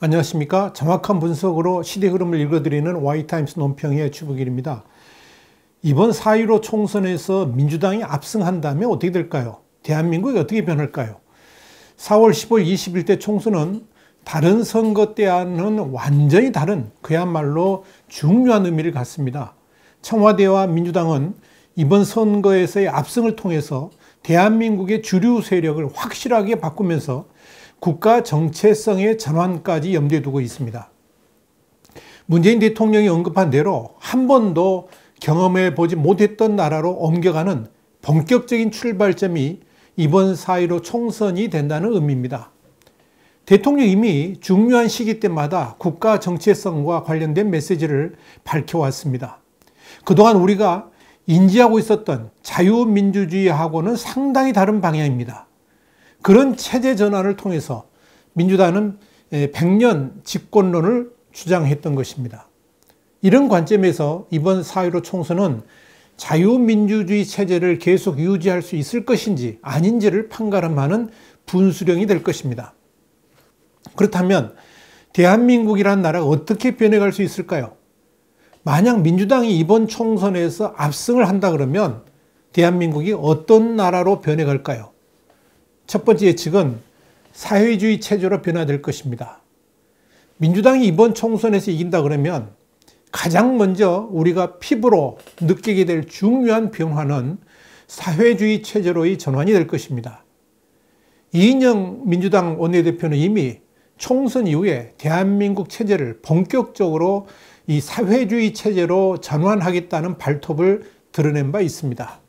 안녕하십니까. 정확한 분석으로 시대 흐름을 읽어드리는 와이타임스 논평의 주북일입니다. 이번 4.15 총선에서 민주당이 압승한다면 어떻게 될까요? 대한민국이 어떻게 변할까요? 4월 15일, 20일 때 총선은 다른 선거 때와는 완전히 다른 그야말로 중요한 의미를 갖습니다. 청와대와 민주당은 이번 선거에서의 압승을 통해서 대한민국의 주류 세력을 확실하게 바꾸면서 국가 정체성의 전환까지 염두에 두고 있습니다. 문재인 대통령이 언급한 대로 한 번도 경험해 보지 못했던 나라로 옮겨가는 본격적인 출발점이 이번 4.15 총선이 된다는 의미입니다. 대통령이 이미 중요한 시기 때마다 국가 정체성과 관련된 메시지를 밝혀왔습니다. 그동안 우리가 인지하고 있었던 자유민주주의하고는 상당히 다른 방향입니다. 그런 체제 전환을 통해서 민주당은 100년 집권론을 주장했던 것입니다. 이런 관점에서 이번 4.15 총선은 자유민주주의 체제를 계속 유지할 수 있을 것인지 아닌지를 판가름하는 분수령이 될 것입니다. 그렇다면 대한민국이라는 나라가 어떻게 변해갈 수 있을까요? 만약 민주당이 이번 총선에서 압승을 한다 그러면 대한민국이 어떤 나라로 변해갈까요? 첫 번째 예측은 사회주의 체제로 변화될 것입니다. 민주당이 이번 총선에서 이긴다 그러면 가장 먼저 우리가 피부로 느끼게 될 중요한 변화는 사회주의 체제로의 전환이 될 것입니다. 이인영 민주당 원내대표는 이미 총선 이후에 대한민국 체제를 본격적으로 이 사회주의 체제로 전환하겠다는 발톱을 드러낸 바 있습니다.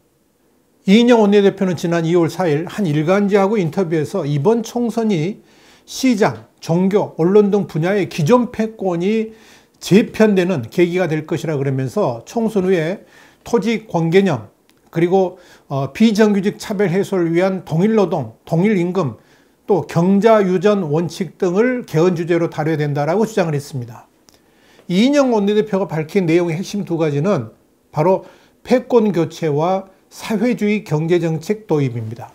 이인영 원내대표는 지난 2월 4일 한 일간지하고 인터뷰에서 이번 총선이 시장, 종교, 언론 등 분야의 기존 패권이 재편되는 계기가 될 것이라 그러면서 총선 후에 토지 권개념 그리고 비정규직 차별 해소를 위한 동일노동, 동일임금 또 경자유전 원칙 등을 개헌 주제로 다뤄야 된다라고 주장을 했습니다. 이인영 원내대표가 밝힌 내용의 핵심 두 가지는 바로 패권 교체와 사회주의 경제정책 도입입니다.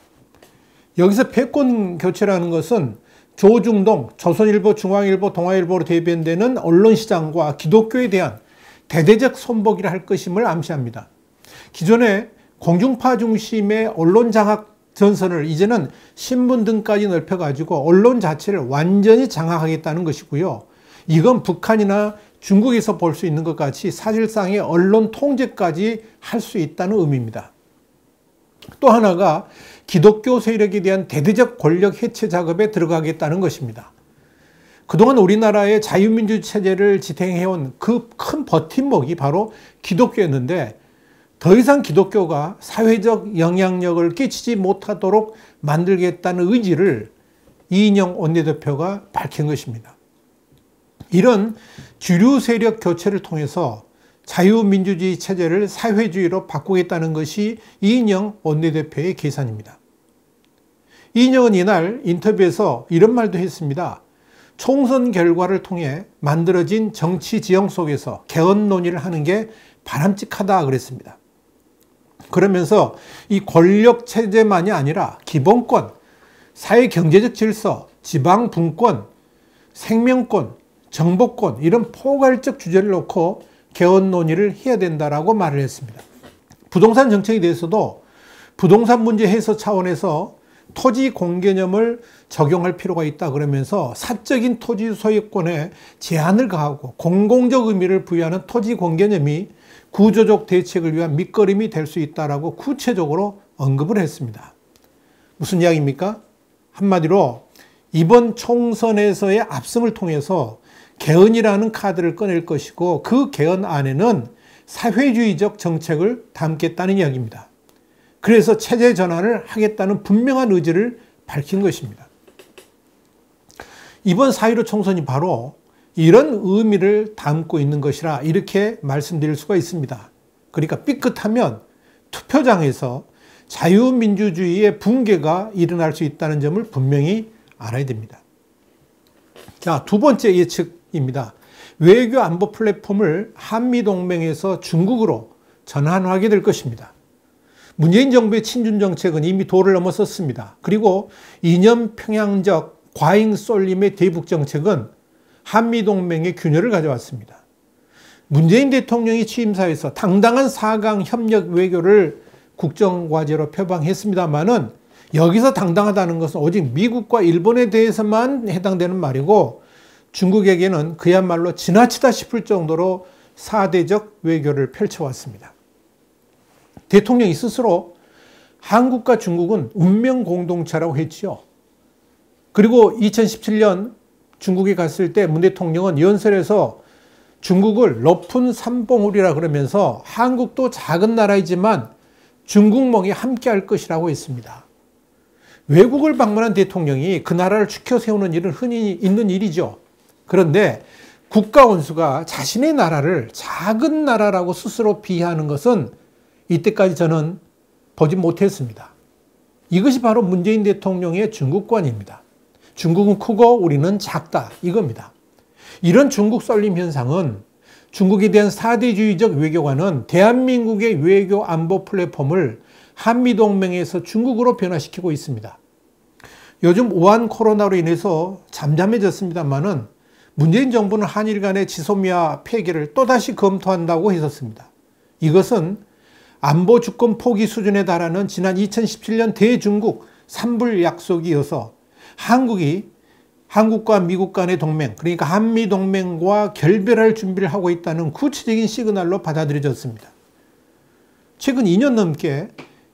여기서 패권 교체라는 것은 조중동, 조선일보, 중앙일보, 동아일보로 대변되는 언론시장과 기독교에 대한 대대적 손보기를 할 것임을 암시합니다. 기존에 공중파 중심의 언론 장악 전선을 이제는 신문 등까지 넓혀가지고 언론 자체를 완전히 장악하겠다는 것이고요. 이건 북한이나 중국에서 볼 수 있는 것 같이 사실상의 언론 통제까지 할 수 있다는 의미입니다. 또 하나가 기독교 세력에 대한 대대적 권력 해체 작업에 들어가겠다는 것입니다. 그동안 우리나라의 자유민주 체제를 지탱해온 그 큰 버팀목이 바로 기독교였는데 더 이상 기독교가 사회적 영향력을 끼치지 못하도록 만들겠다는 의지를 이인영 원내대표가 밝힌 것입니다. 이런 주류 세력 교체를 통해서 자유민주주의 체제를 사회주의로 바꾸겠다는 것이 이인영 원내대표의 계산입니다. 이인영은 이날 인터뷰에서 이런 말도 했습니다. 총선 결과를 통해 만들어진 정치 지형 속에서 개헌 논의를 하는 게 바람직하다 그랬습니다. 그러면서 이 권력 체제만이 아니라 기본권, 사회 경제적 질서, 지방 분권, 생명권, 정보권 이런 포괄적 주제를 놓고 개헌 논의를 해야 된다라고 말을 했습니다. 부동산 정책에 대해서도 부동산 문제 해소 차원에서 토지 공개념을 적용할 필요가 있다 그러면서 사적인 토지 소유권에 제한을 가하고 공공적 의미를 부여하는 토지 공개념이 구조적 대책을 위한 밑거름이 될 수 있다라고 구체적으로 언급을 했습니다. 무슨 이야기입니까? 한마디로 이번 총선에서의 압승을 통해서 개헌이라는 카드를 꺼낼 것이고 그 개헌 안에는 사회주의적 정책을 담겠다는 이야기입니다. 그래서 체제 전환을 하겠다는 분명한 의지를 밝힌 것입니다. 이번 4.15 총선이 바로 이런 의미를 담고 있는 것이라 이렇게 말씀드릴 수가 있습니다. 그러니까 삐끗하면 투표장에서 자유민주주의의 붕괴가 일어날 수 있다는 점을 분명히 알아야 됩니다. 자, 두 번째 예측입니다. 외교 안보 플랫폼을 한미동맹에서 중국으로 전환하게 될 것입니다. 문재인 정부의 친중 정책은 이미 도를 넘어섰습니다. 그리고 이념 평양적 과잉 쏠림의 대북 정책은 한미동맹의 균열을 가져왔습니다. 문재인 대통령이 취임사에서 당당한 4강 협력 외교를 국정과제로 표방했습니다만은 여기서 당당하다는 것은 오직 미국과 일본에 대해서만 해당되는 말이고 중국에게는 그야말로 지나치다 싶을 정도로 사대적 외교를 펼쳐왔습니다. 대통령이 스스로 한국과 중국은 운명 공동체라고 했지요. 그리고 2017년 중국에 갔을 때 문 대통령은 연설에서 중국을 높은 산봉우리라 그러면서 한국도 작은 나라이지만 중국몽이 함께할 것이라고 했습니다. 외국을 방문한 대통령이 그 나라를 추켜 세우는 일은 흔히 있는 일이죠. 그런데 국가 원수가 자신의 나라를 작은 나라라고 스스로 비하하는 것은 이때까지 저는 보지 못했습니다. 이것이 바로 문재인 대통령의 중국관입니다. 중국은 크고 우리는 작다 이겁니다. 이런 중국 썰림 현상은 중국에 대한 사대주의적 외교관은 대한민국의 외교 안보 플랫폼을 한미동맹에서 중국으로 변화시키고 있습니다. 요즘 우한 코로나로 인해서 잠잠해졌습니다만은 문재인 정부는 한일 간의 지소미아 폐기를 또다시 검토한다고 했었습니다. 이것은 안보 주권 포기 수준에 달하는 지난 2017년 대중국 삼불 약속이 이어서 한국과 미국 간의 동맹, 그러니까 한미동맹과 결별할 준비를 하고 있다는 구체적인 시그널로 받아들여졌습니다. 최근 2년 넘게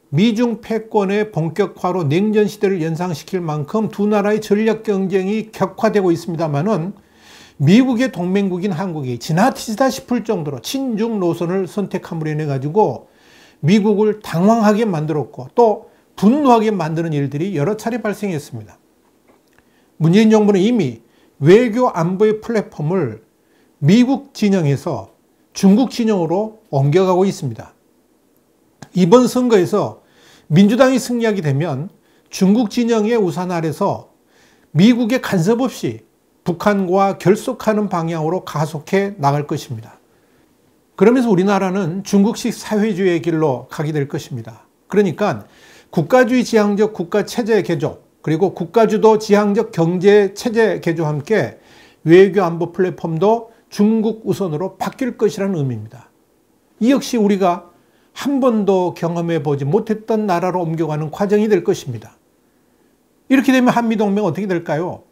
미중 패권의 본격화로 냉전 시대를 연상시킬 만큼 두 나라의 전략 경쟁이 격화되고 있습니다만은 미국의 동맹국인 한국이 지나치다 싶을 정도로 친중 노선을 선택함으로 인해 가지고 미국을 당황하게 만들었고 또 분노하게 만드는 일들이 여러 차례 발생했습니다. 문재인 정부는 이미 외교 안보의 플랫폼을 미국 진영에서 중국 진영으로 옮겨가고 있습니다. 이번 선거에서 민주당이 승리하게 되면 중국 진영의 우산 아래서 미국의 간섭 없이 북한과 결속하는 방향으로 가속해 나갈 것입니다. 그러면서 우리나라는 중국식 사회주의의 길로 가게 될 것입니다. 그러니까 국가주의 지향적 국가체제 개조 그리고 국가주도 지향적 경제체제 개조와 함께 외교 안보 플랫폼도 중국 우선으로 바뀔 것이라는 의미입니다. 이 역시 우리가 한 번도 경험해 보지 못했던 나라로 옮겨가는 과정이 될 것입니다. 이렇게 되면 한미동맹 어떻게 될까요?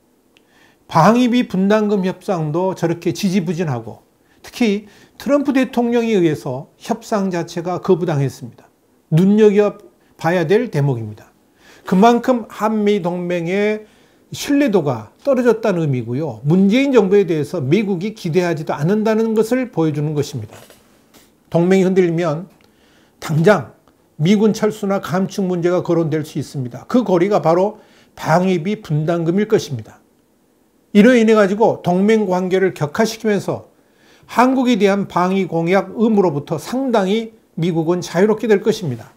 방위비 분담금 협상도 저렇게 지지부진하고 특히 트럼프 대통령에 의해서 협상 자체가 거부당했습니다. 눈여겨봐야 될 대목입니다. 그만큼 한미동맹의 신뢰도가 떨어졌다는 의미고요. 문재인 정부에 대해서 미국이 기대하지도 않는다는 것을 보여주는 것입니다. 동맹이 흔들리면 당장 미군 철수나 감축 문제가 거론될 수 있습니다. 그 고리가 바로 방위비 분담금일 것입니다. 이로 인해 가지고 동맹 관계를 격화시키면서 한국에 대한 방위 공약 의무로부터 상당히 미국은 자유롭게 될 것입니다.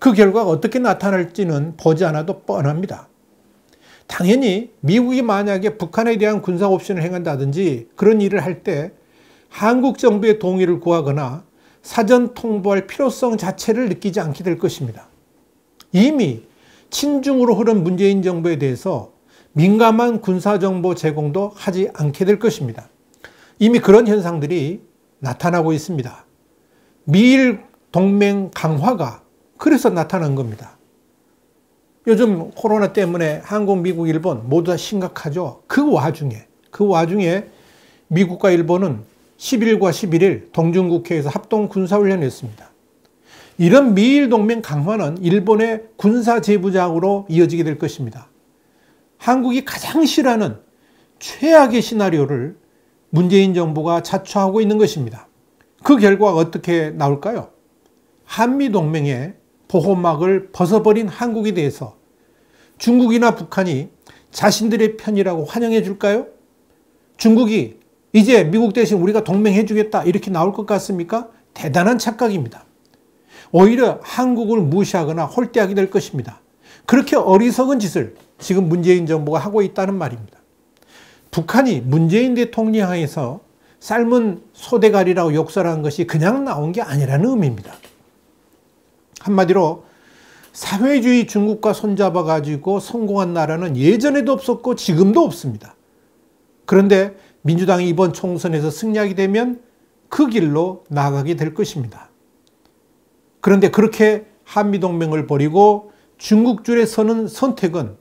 그 결과가 어떻게 나타날지는 보지 않아도 뻔합니다. 당연히 미국이 만약에 북한에 대한 군사 옵션을 행한다든지 그런 일을 할 때 한국 정부의 동의를 구하거나 사전 통보할 필요성 자체를 느끼지 않게 될 것입니다. 이미 친중으로 흐른 문재인 정부에 대해서 민감한 군사정보 제공도 하지 않게 될 것입니다. 이미 그런 현상들이 나타나고 있습니다. 미일 동맹 강화가 그래서 나타난 겁니다. 요즘 코로나 때문에 한국, 미국, 일본 모두 다 심각하죠. 그 와중에 미국과 일본은 10일과 11일 동중국해에서 합동 군사훈련을 했습니다. 이런 미일 동맹 강화는 일본의 군사 제부작으로 이어지게 될 것입니다. 한국이 가장 싫어하는 최악의 시나리오를 문재인 정부가 자초하고 있는 것입니다. 그 결과가 어떻게 나올까요? 한미동맹의 보호막을 벗어버린 한국에 대해서 중국이나 북한이 자신들의 편이라고 환영해 줄까요? 중국이 이제 미국 대신 우리가 동맹해 주겠다 이렇게 나올 것 같습니까? 대단한 착각입니다. 오히려 한국을 무시하거나 홀대하게 될 것입니다. 그렇게 어리석은 짓을 지금 문재인 정부가 하고 있다는 말입니다. 북한이 문재인 대통령 향해서 삶은 소대가리라고 욕설한 것이 그냥 나온 게 아니라는 의미입니다. 한마디로 사회주의 중국과 손잡아 가지고 성공한 나라는 예전에도 없었고 지금도 없습니다. 그런데 민주당이 이번 총선에서 승리하게 되면 그 길로 나아가게 될 것입니다. 그런데 그렇게 한미동맹을 버리고 중국줄에 서는 선택은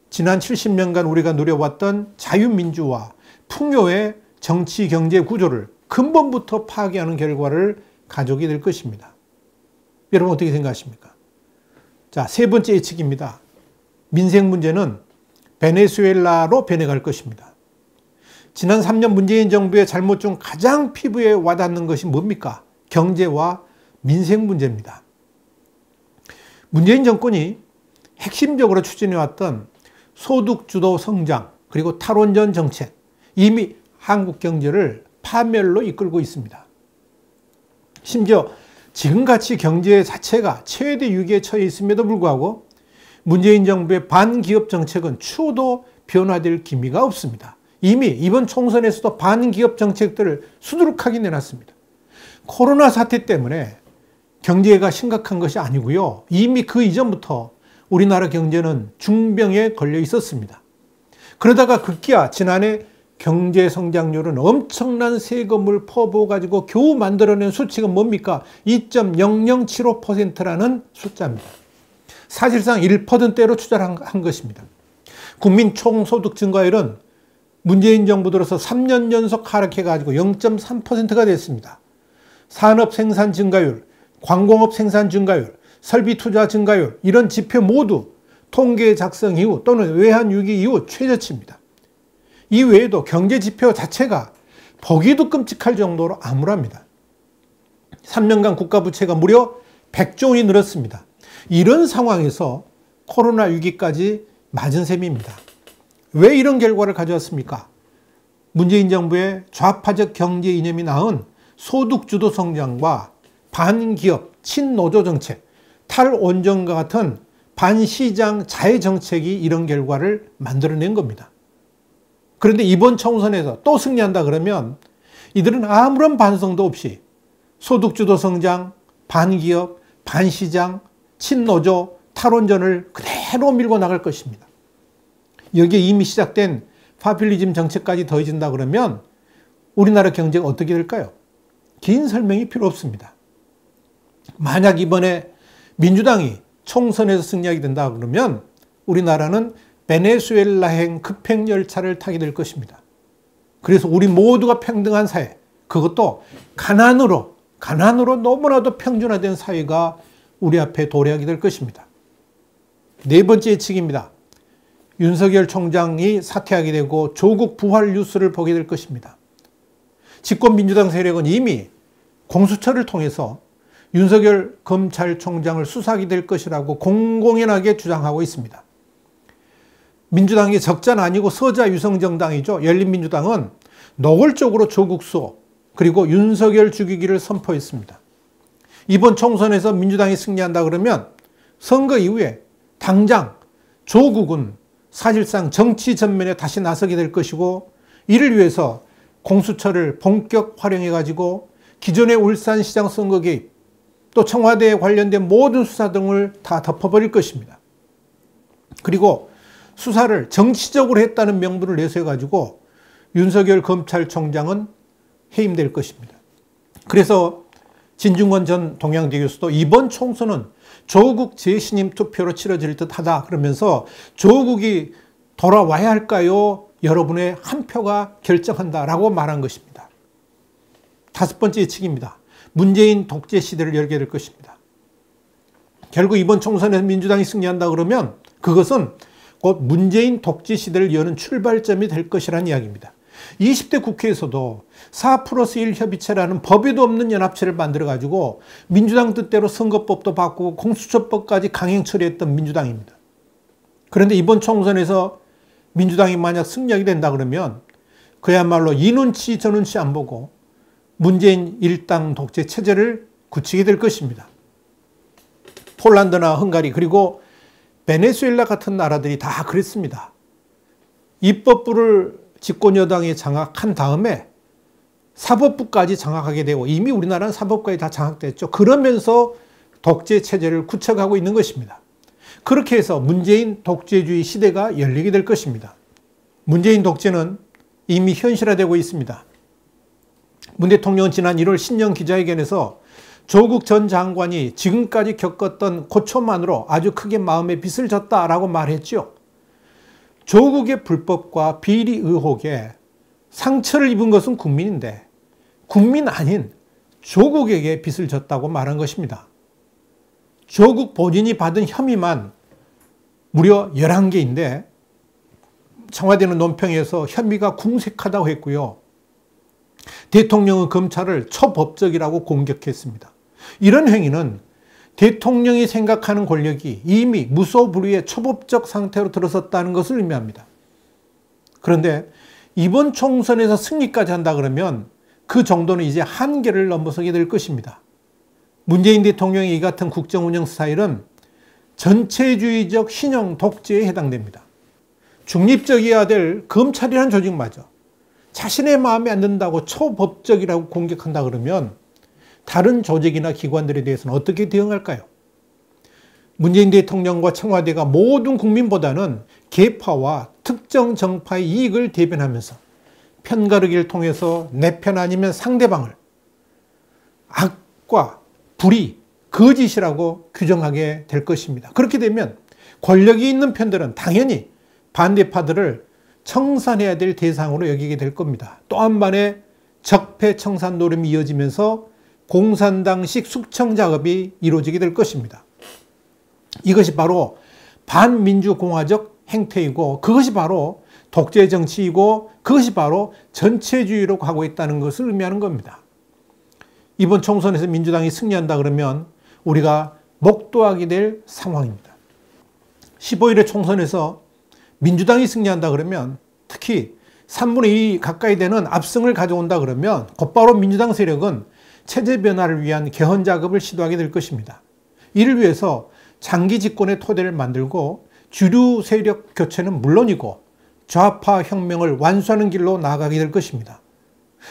지난 70년간 우리가 누려왔던 자유민주화, 풍요의 정치 경제 구조를 근본부터 파괴하는 결과를 가져오게 될 것입니다. 여러분 어떻게 생각하십니까? 자, 세 번째 예측입니다. 민생 문제는 베네수엘라로 변해갈 것입니다. 지난 3년 문재인 정부의 잘못 중 가장 피부에 와닿는 것이 뭡니까? 경제와 민생 문제입니다. 문재인 정권이 핵심적으로 추진해왔던 소득주도 성장 그리고 탈원전 정책, 이미 한국 경제를 파멸로 이끌고 있습니다. 심지어 지금같이 경제 자체가 최대 위기에 처해 있음에도 불구하고 문재인 정부의 반기업 정책은 추호도 변화될 기미가 없습니다. 이미 이번 총선에서도 반기업 정책들을 수두룩하게 내놨습니다. 코로나 사태 때문에 경제가 심각한 것이 아니고요. 이미 그 이전부터 우리나라 경제는 중병에 걸려 있었습니다. 그러다가 급기야 지난해 경제 성장률은 엄청난 세금을 퍼부어가지고 겨우 만들어낸 수치가 뭡니까? 2.0075%라는 숫자입니다. 사실상 1%대로 추정한 것입니다. 국민 총소득 증가율은 문재인 정부 들어서 3년 연속 하락해가지고 0.3%가 됐습니다. 산업 생산 증가율, 관공업 생산 증가율, 설비 투자 증가율 이런 지표 모두 통계 작성 이후 또는 외환위기 이후 최저치입니다. 이 외에도 경제 지표 자체가 보기도 끔찍할 정도로 암울합니다. 3년간 국가 부채가 무려 100조 원이 늘었습니다. 이런 상황에서 코로나 위기까지 맞은 셈입니다. 왜 이런 결과를 가져왔습니까? 문재인 정부의 좌파적 경제 이념이 낳은 소득주도 성장과 반기업, 친노조 정책, 탈원전과 같은 반시장 자해 정책이 이런 결과를 만들어낸 겁니다. 그런데 이번 총선에서 또 승리한다 그러면 이들은 아무런 반성도 없이 소득주도 성장, 반기업, 반시장, 친노조, 탈원전을 그대로 밀고 나갈 것입니다. 여기에 이미 시작된 파퓰리즘 정책까지 더해진다 그러면 우리나라 경제가 어떻게 될까요? 긴 설명이 필요 없습니다. 만약 이번에 민주당이 총선에서 승리하게 된다 그러면 우리나라는 베네수엘라행 급행열차를 타게 될 것입니다. 그래서 우리 모두가 평등한 사회, 그것도 가난으로 너무나도 평준화된 사회가 우리 앞에 도래하게 될 것입니다. 네 번째 예측입니다. 윤석열 총장이 사퇴하게 되고 조국 부활 뉴스를 보게 될 것입니다. 집권 민주당 세력은 이미 공수처를 통해서 윤석열 검찰총장을 수사하게 될 것이라고 공공연하게 주장하고 있습니다. 민주당이 적자는 아니고 서자 유성정당이죠. 열린민주당은 노골적으로 조국 수호 그리고 윤석열 죽이기를 선포했습니다. 이번 총선에서 민주당이 승리한다 그러면 선거 이후에 당장 조국은 사실상 정치 전면에 다시 나서게 될 것이고 이를 위해서 공수처를 본격 활용해가지고 기존의 울산시장 선거 개입 또 청와대에 관련된 모든 수사 등을 다 덮어버릴 것입니다. 그리고 수사를 정치적으로 했다는 명분을 내세워가지고 윤석열 검찰총장은 해임될 것입니다. 그래서 진중권 전 동양대 교수도 이번 총선은 조국 재신임 투표로 치러질 듯하다 그러면서 조국이 돌아와야 할까요? 여러분의 한 표가 결정한다라고 말한 것입니다. 다섯 번째 예측입니다. 문재인 독재 시대를 열게 될 것입니다. 결국 이번 총선에서 민주당이 승리한다 그러면 그것은 곧 문재인 독재 시대를 여는 출발점이 될 것이라는 이야기입니다. 20대 국회에서도 4+1 협의체라는 법에도 없는 연합체를 만들어가지고 민주당 뜻대로 선거법도 바꾸고 공수처법까지 강행 처리했던 민주당입니다. 그런데 이번 총선에서 민주당이 만약 승리하게 된다 그러면 그야말로 이 눈치 저 눈치 안 보고 문재인 일당 독재 체제를 굳히게 될 것입니다. 폴란드나 헝가리 그리고 베네수엘라 같은 나라들이 다 그랬습니다. 입법부를 집권여당이 장악한 다음에 사법부까지 장악하게 되고 이미 우리나라는 사법부까지 다 장악됐죠. 그러면서 독재 체제를 구축하고 있는 것입니다. 그렇게 해서 문재인 독재주의 시대가 열리게 될 것입니다. 문재인 독재는 이미 현실화되고 있습니다. 문 대통령은 지난 1월 신년 기자회견에서 조국 전 장관이 지금까지 겪었던 고초만으로 아주 크게 마음에 빚을 졌다라고 말했죠. 조국의 불법과 비리 의혹에 상처를 입은 것은 국민인데 국민 아닌 조국에게 빚을 졌다고 말한 것입니다. 조국 본인이 받은 혐의만 무려 11개인데 청와대는 논평에서 혐의가 궁색하다고 했고요. 대통령은 검찰을 초법적이라고 공격했습니다. 이런 행위는 대통령이 생각하는 권력이 이미 무소불위의 초법적 상태로 들어섰다는 것을 의미합니다. 그런데 이번 총선에서 승리까지 한다 그러면 그 정도는 이제 한계를 넘어서게 될 것입니다. 문재인 대통령의 이 같은 국정운영 스타일은 전체주의적 신형 독재에 해당됩니다. 중립적이어야 될 검찰이라는 조직마저 자신의 마음에 안 든다고 초법적이라고 공격한다 그러면 다른 조직이나 기관들에 대해서는 어떻게 대응할까요? 문재인 대통령과 청와대가 모든 국민보다는 계파와 특정 정파의 이익을 대변하면서 편가르기를 통해서 내 편 아니면 상대방을 악과 불의, 거짓이라고 규정하게 될 것입니다. 그렇게 되면 권력이 있는 편들은 당연히 반대파들을 청산해야 될 대상으로 여기게 될 겁니다. 또 한 번의 적폐청산 노름이 이어지면서 공산당식 숙청 작업이 이루어지게 될 것입니다. 이것이 바로 반민주공화적 행태이고 그것이 바로 독재 정치이고 그것이 바로 전체주의로 가고 있다는 것을 의미하는 겁니다. 이번 총선에서 민주당이 승리한다 그러면 우리가 목도하게 될 상황입니다. 15일의 총선에서 민주당이 승리한다 그러면 특히 3분의 2 가까이 되는 압승을 가져온다 그러면 곧바로 민주당 세력은 체제 변화를 위한 개헌 작업을 시도하게 될 것입니다. 이를 위해서 장기 집권의 토대를 만들고 주류 세력 교체는 물론이고 좌파 혁명을 완수하는 길로 나아가게 될 것입니다.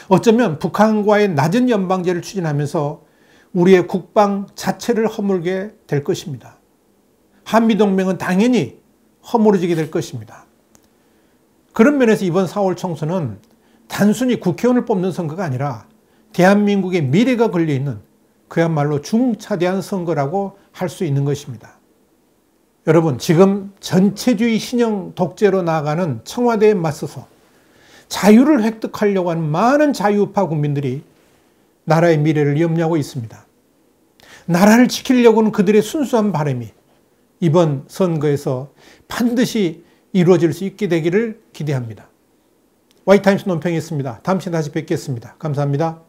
어쩌면 북한과의 낮은 연방제를 추진하면서 우리의 국방 자체를 허물게 될 것입니다. 한미동맹은 당연히 허물어지게 될 것입니다. 그런 면에서 이번 4월 총선은 단순히 국회의원을 뽑는 선거가 아니라 대한민국의 미래가 걸려있는 그야말로 중차대한 선거라고 할 수 있는 것입니다. 여러분, 지금 전체주의 신형 독재로 나아가는 청와대에 맞서서 자유를 획득하려고 하는 많은 자유우파 국민들이 나라의 미래를 염려하고 있습니다. 나라를 지키려고 하는 그들의 순수한 바람이 이번 선거에서 반드시 이루어질 수 있게 되기를 기대합니다. 와이타임스 논평이었습니다. 다음 시간에 다시 뵙겠습니다. 감사합니다.